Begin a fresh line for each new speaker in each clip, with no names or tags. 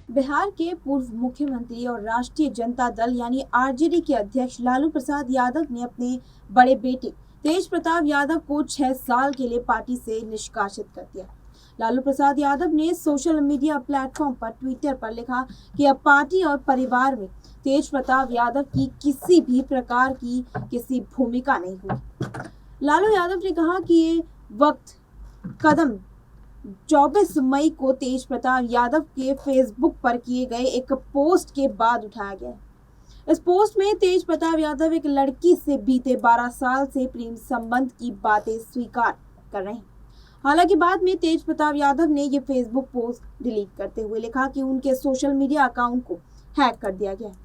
बिहार के पूर्व मुख्यमंत्री और राष्ट्रीय जनता दल यानी आरजेडी के अध्यक्ष लालू प्रसाद यादव ने अपने बड़े बेटे तेज प्रताप यादव को 6 साल के लिए पार्टी से निष्कासित कर दिया। लालू प्रसाद यादव ने सोशल मीडिया प्लेटफॉर्म पर ट्विटर पर लिखा कि अब पार्टी और परिवार में तेज प्रताप यादव की किसी भी प्रकार की किसी भूमिका नहीं हुई। लालू यादव ने कहा कि ये वक्त कदम 24 मई को तेज प्रताप यादव के फेसबुक पर किए गए एक पोस्ट के बाद उठाया गया है। इस पोस्ट में तेज प्रताप यादव एक लड़की से बीते 12 साल से प्रेम संबंध की बातें स्वीकार कर रहे हैं। हालांकि बाद में तेज प्रताप यादव ने ये फेसबुक पोस्ट डिलीट करते हुए लिखा कि उनके सोशल मीडिया अकाउंट को हैक कर दिया गया है।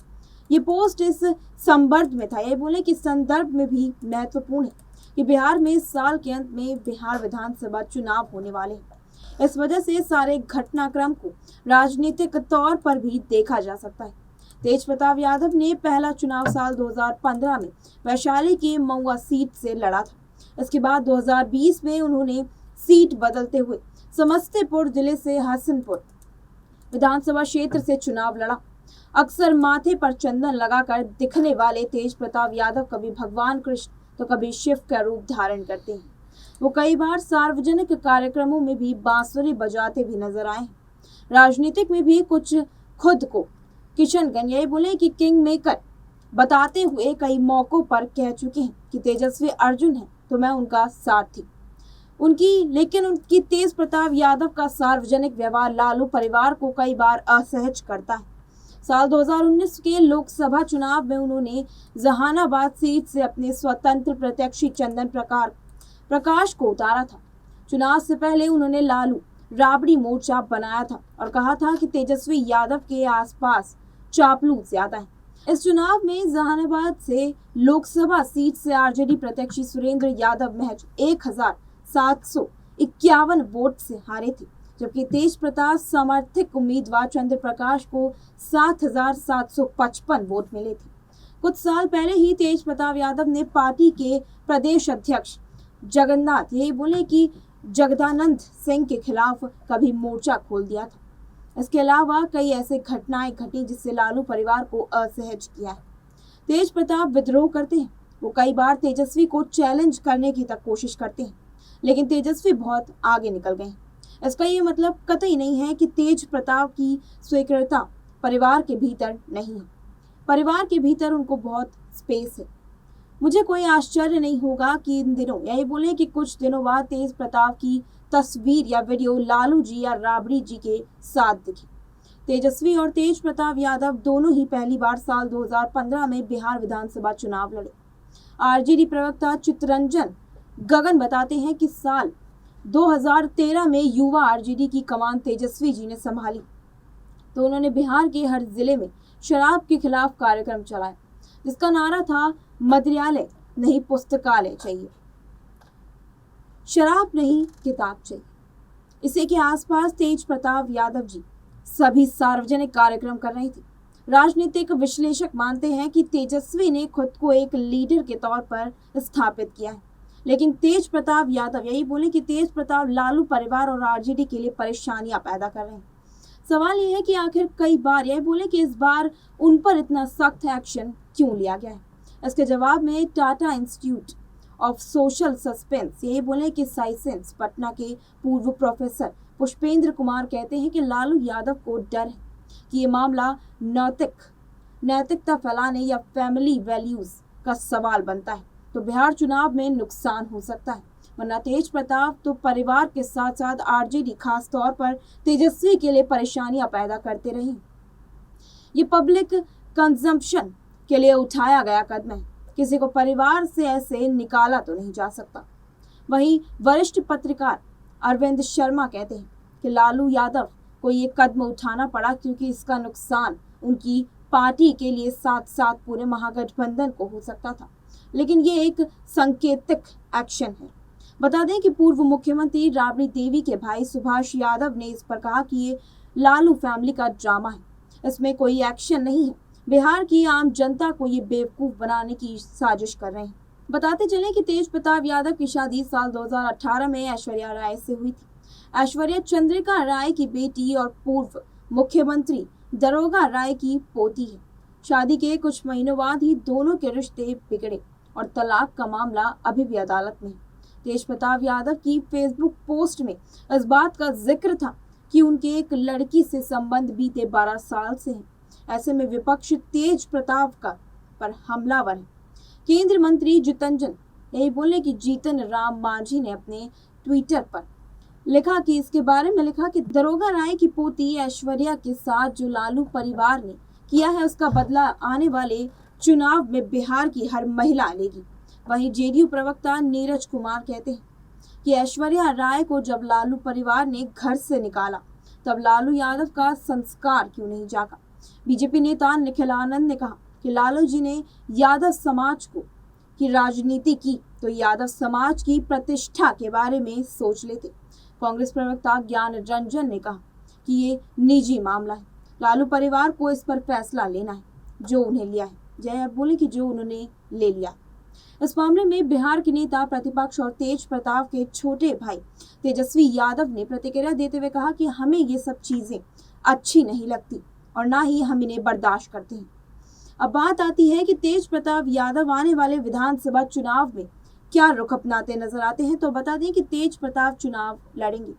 ये पोस्ट इस संदर्भ में था, ये बोले कि संदर्भ में भी महत्वपूर्ण है कि बिहार में इस साल के अंत में बिहार विधानसभा चुनाव होने वाले हैं। इस वजह से सारे घटनाक्रम को राजनीतिक तौर पर भी देखा जा सकता है। तेज प्रताप यादव ने पहला चुनाव साल 2015 में वैशाली की महुआ सीट से लड़ा था। इसके बाद 2020 में उन्होंने सीट बदलते हुए समस्तीपुर जिले से हसनपुर विधानसभा क्षेत्र से चुनाव लड़ा। अक्सर माथे पर चंदन लगाकर दिखने वाले तेज प्रताप यादव कभी भगवान कृष्ण तो कभी शिव का रूप धारण करते हैं। वो कई बार सार्वजनिक कार्यक्रमों में भी बांसुरी बजाते भी नजर आए हैं। राजनीतिक में भी कुछ खुद को किशनगंज यही बोले कि किंग मेकर बताते हुए कई मौकों पर कह चुके हैं कि तेजस्वी अर्जुन है तो मैं उनका सारथी लेकिन उनकी तेज प्रताप यादव का सार्वजनिक व्यवहार लालू परिवार को कई बार असहज करता है। साल 2019 के लोकसभा चुनाव में उन्होंने जहानाबाद सीट से अपने स्वतंत्र प्रत्याशी चंदन प्रकाश को उतारा था। चुनाव से पहले उन्होंने लालू राबड़ी मोर्चा बनाया था और कहा था कि तेजस्वी यादव के आसपास चापलूस ज्यादा है। इस चुनाव में जहानाबाद से लोकसभा सीट से आरजेडी प्रत्याशी सुरेंद्र यादव महज 1751 वोट से हारे थे, जबकि तेज प्रताप समर्थित उम्मीदवार चंद्र प्रकाश को 7755 वोट मिले थे। कुछ साल पहले ही तेज प्रताप यादव ने पार्टी के प्रदेश अध्यक्ष जगन्नाथ यही बोले कि जगदानंद सिंह के खिलाफ कभी मोर्चा खोल दिया था। इसके अलावा कई ऐसे घटनाएं घटी जिससे लालू परिवार को असहज किया है। तेज प्रताप विद्रोह करते हैं, वो कई बार तेजस्वी को चैलेंज करने की तक कोशिश करते हैं, लेकिन तेजस्वी बहुत आगे निकल गए हैं। इसका ये मतलब कतई नहीं है कि तेज प्रताप की स्वीकृता परिवार के भीतर नहीं है। परिवार के भीतर उनको बहुत स्पेस है। मुझे कोई आश्चर्य नहीं होगा कि इन दिनों यही बोले कि कुछ दिनों बाद तेज प्रताप की तस्वीर या वीडियो लालू जी या राबड़ी जी के साथ दिखे। तेजस्वी और तेज प्रताप यादव दोनों ही पहली बार साल 2015 में बिहार विधानसभा चुनाव लड़े। आरजेडी प्रवक्ता चित्तरंजन गगन बताते हैं कि साल 2013 में युवा आरजेडी की कमान तेजस्वी जी ने संभाली तो उन्होंने बिहार के हर जिले में शराब के खिलाफ कार्यक्रम चलाया, जिसका नारा था मदिरालय नहीं पुस्तकालय चाहिए, शराब नहीं किताब चाहिए। इसी के आसपास तेज प्रताप यादव जी सभी सार्वजनिक कार्यक्रम कर रहे थे। राजनीतिक विश्लेषक मानते हैं कि तेजस्वी ने खुद को एक लीडर के तौर पर स्थापित किया है, लेकिन तेज प्रताप यादव यही बोले कि तेज प्रताप लालू परिवार और आरजेडी के लिए परेशानियां पैदा कर रहे हैं। सवाल यह है कि आखिर कई बार यही बोले कि इस बार उन पर इतना सख्त एक्शन क्यों लिया गया है। इसके जवाब में Tata institute of social suspense यही बोले कि साइंस पटना के पूर्व प्रोफेसर पुष्पेंद्र कुमार कहते हैं कि लालू यादव को डर है कि ये मामला नैतिकता फैलाने या फैमिली वैल्यूज का सवाल बनता है तो बिहार चुनाव में नुकसान हो सकता है। वरना तेज प्रताप तो परिवार के साथ साथ आरजेडी खास तौर पर तेजस्वी के लिए परेशानियां पैदा करते रहे। ये पब्लिक कंजम्पशन के लिए उठाया गया कदम है, किसी को परिवार से ऐसे निकाला तो नहीं जा सकता। वहीं वरिष्ठ पत्रकार अरविंद शर्मा कहते हैं कि लालू यादव को ये कदम उठाना पड़ा क्योंकि इसका नुकसान उनकी पार्टी के लिए साथ साथ पूरे महागठबंधन को हो सकता था, लेकिन ये एक सांकेतिक एक्शन है। बता दें कि पूर्व मुख्यमंत्री राबड़ी देवी के भाई सुभाष यादव ने इस पर कहा कि ये लालू फैमिली का ड्रामा है, इसमें कोई एक्शन नहीं है। बिहार की आम जनता को ये बेवकूफ बनाने की साजिश कर रहे हैं। बताते चले कि तेज प्रताप यादव की शादी साल 2018 में ऐश्वर्या राय से हुई थी। ऐश्वर्या चंद्रिका राय की बेटी और पूर्व मुख्यमंत्री दरोगा राय की पोती है। शादी के कुछ महीनों बाद ही दोनों के रिश्ते बिगड़े और तलाक का मामला अभी भी अदालत में है। तेज प्रताप यादव की फेसबुक पोस्ट में इस बात का जिक्र था कि उनके एक लड़की से संबंध बीते 12 साल से हैं। ऐसे में विपक्ष तेज प्रताप का पर हमलावर है। केंद्रीय मंत्री जीतन राम मांझी ने अपने ट्विटर पर लिखा कि दरोगा राय की पोती ऐश्वर्या के साथ जो लालू परिवार ने किया है उसका बदला आने वाले चुनाव में बिहार की हर महिला लेगी। वहीं जेडीयू प्रवक्ता नीरज कुमार कहते हैं कि ऐश्वर्या राय को जब लालू परिवार ने घर से निकाला तब लालू यादव का संस्कार क्यों नहीं जागा। बीजेपी नेता निखिल आनंद ने कहा कि लालू जी ने यादव समाज की राजनीति की तो यादव समाज की प्रतिष्ठा के बारे में सोच लेते। कांग्रेस प्रवक्ता ज्ञान रंजन ने कहा कि ये निजी मामला है, लालू परिवार को इस पर फैसला लेना है जो उन्हें लिया है। जय बोले कि जो उन्होंने ले लिया। इस मामले में बिहार के नेता प्रतिपक्ष और तेज प्रताप के छोटे भाई तेजस्वी यादव ने प्रतिक्रिया देते हुए कहा कि हमें ये सब चीजें अच्छी नहीं लगती और ना ही हम इन्हें बर्दाश्त करते हैं। अब बात आती है कि तेज प्रताप यादव आने वाले विधानसभा चुनाव में क्या रुख अपनाते नजर आते हैं। तो बता दें कि तेज प्रताप चुनाव लड़ेंगे।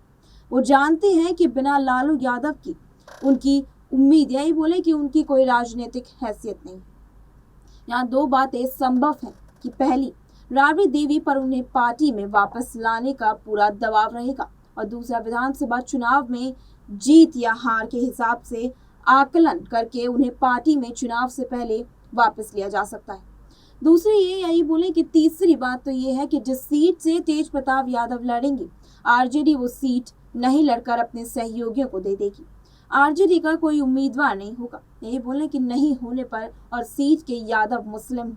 वो जानते हैं कि बिना लालू यादव की उनकी उम्मीद यही बोले कि उनकी कोई राजनीतिक हैसियत नहीं। यहाँ दो बातें संभव हैं कि पहली, राबड़ी देवी पर उन्हें पार्टी में वापस लाने का पूरा दबाव रहेगा और दूसरा, विधानसभा चुनाव में जीत या हार के हिसाब से आकलन करके उन्हें पार्टी में चुनाव से पहले वापस लिया जा सकता है। दूसरी यही बोले कि तीसरी बात तो ये है कि जिस सीट से तेज प्रताप यादव लड़ेंगे आरजेडी वो सीट नहीं लड़कर अपने सहयोगियों को दे देगी। आरजेडी का कोई उम्मीदवार नहीं होगा। यही बोले कि नहीं होने पर और सीट के यादव मुस्लिम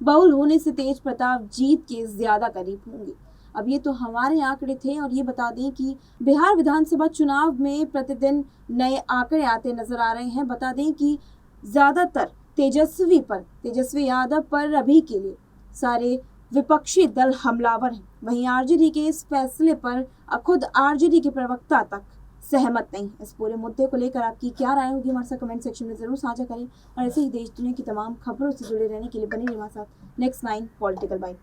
बहुल होने से तेज प्रताप जीत के ज्यादा करीब होंगे। अब ये तो हमारे आंकड़े थे और ये बता दें कि बिहार विधानसभा चुनाव में प्रतिदिन नए आंकड़े आते नजर आ रहे हैं। बता दें कि ज्यादातर तेजस्वी यादव पर अभी के लिए सारे विपक्षी दल हमलावर हैं। वहीं आरजेडी के इस फैसले पर खुद आरजेडी के प्रवक्ता तक सहमत नहीं। इस पूरे मुद्दे को लेकर आपकी क्या राय होगी हमारे साथ कमेंट सेक्शन में जरूर साझा करें और ऐसे ही देश दुनिया की तमाम खबरों से जुड़े रहने के लिए बने रहिए हमारे साथ नेक्स्ट 9 पॉलिटिकल बाइट।